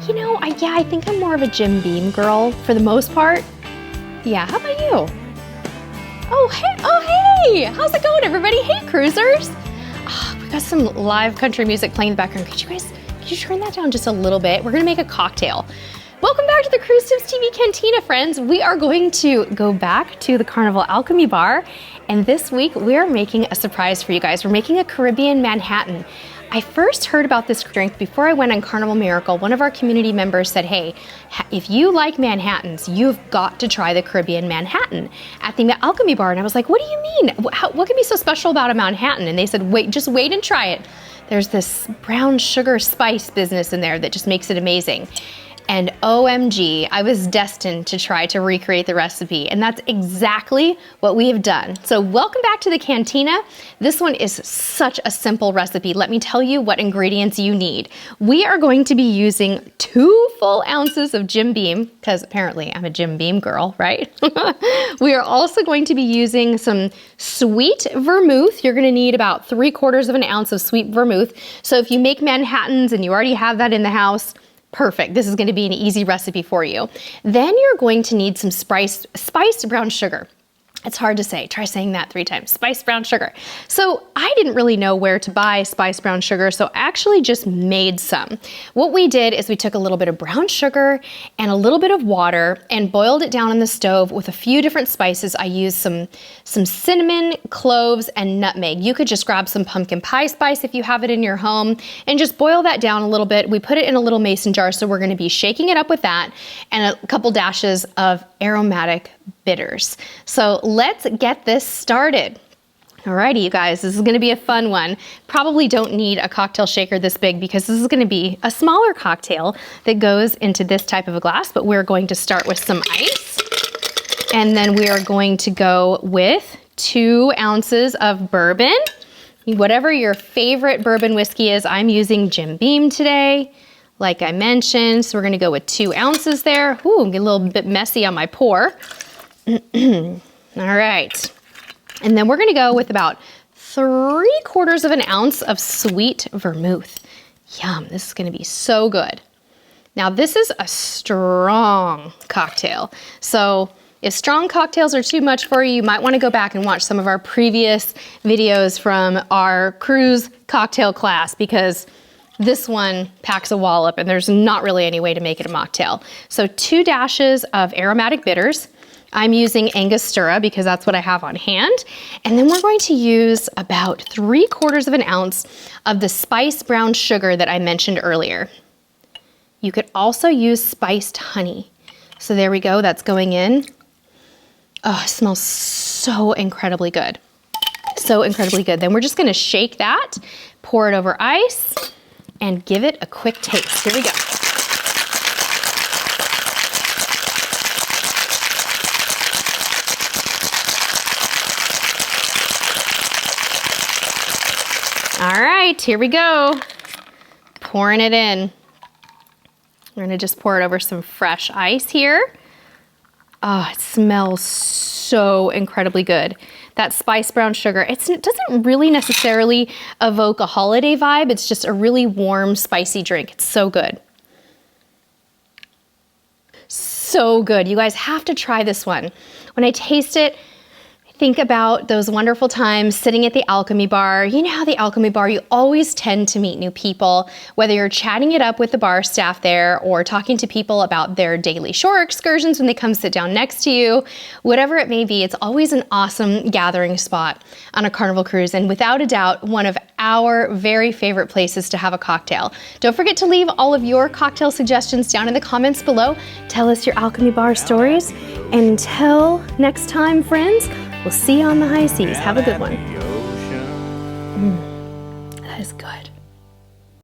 You know, yeah, I think I'm more of a Jim Beam girl for the most part. Yeah, how about you? Oh, hey, how's it going, everybody? Hey, cruisers. Oh, we got some live country music playing in the background. Could you turn that down just a little bit? We're gonna make a cocktail. Welcome back to the Cruise Tips TV Cantina, friends. We are going to go back to the Carnival Alchemy bar, and this week we're making a surprise for you guys. We're making a Caribbean Manhattan. I first heard about this drink before I went on Carnival Miracle. One of our community members said, hey, if you like Manhattans, you've got to try the Caribbean Manhattan at the Alchemy bar. And I was like, what do you mean? What can be so special about a Manhattan? And they said, just wait and try it. There's this brown sugar spice business in there that just makes it amazing. And OMG, I was destined to try to recreate the recipe, and that's exactly what we have done. So welcome back to the Cantina. This one is such a simple recipe. Let me tell you what ingredients you need. We are going to be using 2 full ounces of Jim Beam, because apparently I'm a Jim Beam girl, right? We are also going to be using some Sweet Vermouth. You're gonna need about 3/4 of an ounce of Sweet Vermouth. So if you make Manhattans and you already have that in the house, perfect. This is going to be an easy recipe for you. Then you're going to need some spiced brown sugar. It's hard to say. Try saying that 3 times. Spiced brown sugar. So I didn't really know where to buy spiced brown sugar, so I actually just made some. What we did is we took a little bit of brown sugar and a little bit of water and boiled it down on the stove with a few different spices. I used some cinnamon, cloves, and nutmeg. You could just grab some pumpkin pie spice if you have it in your home and just boil that down a little bit. We put it in a little mason jar, so we're going to be shaking it up with that and a couple dashes of aromatic bitters. So let's get this started. Alrighty, you guys, this is gonna be a fun one. Probably don't need a cocktail shaker this big because this is gonna be a smaller cocktail that goes into this type of a glass, but we're going to start with some ice. And then we are going to go with 2 ounces of bourbon. Whatever your favorite bourbon whiskey is, I'm using Jim Beam today. Like I mentioned, so we're gonna go with 2 ounces there. Ooh, get a little bit messy on my pour. All right, and then we're gonna go with about 3/4 of an ounce of Sweet Vermouth. Yum, this is gonna be so good. Now this is a strong cocktail, so if strong cocktails are too much for you, you might wanna go back and watch some of our previous videos from our cruise cocktail class, because this one packs a wallop and there's not really any way to make it a mocktail. So 2 dashes of aromatic bitters. I'm using Angostura because that's what I have on hand. And then we're going to use about 3/4 of an ounce of the spiced brown sugar that I mentioned earlier. You could also use spiced honey. So there we go, that's going in. Oh, it smells so incredibly good. So incredibly good. Then we're just gonna shake that, pour it over ice, and give it a quick taste. Here we go. All right, here we go. Pouring it in. We're gonna just pour it over some fresh ice here. Oh, it smells so incredibly good. That spiced brown sugar, it doesn't really necessarily evoke a holiday vibe. It's just a really warm, spicy drink. It's so good. So good. You guys have to try this one. When I taste it, think about those wonderful times sitting at the Alchemy bar. You know how the Alchemy bar, you always tend to meet new people, whether you're chatting it up with the bar staff there or talking to people about their daily shore excursions when they come sit down next to you, whatever it may be, it's always an awesome gathering spot on a Carnival cruise, and without a doubt, one of our very favorite places to have a cocktail. Don't forget to leave all of your cocktail suggestions down in the comments below. Tell us your Alchemy bar stories, and until next time, friends, we'll see you on the high seas. Have a good one. That is good.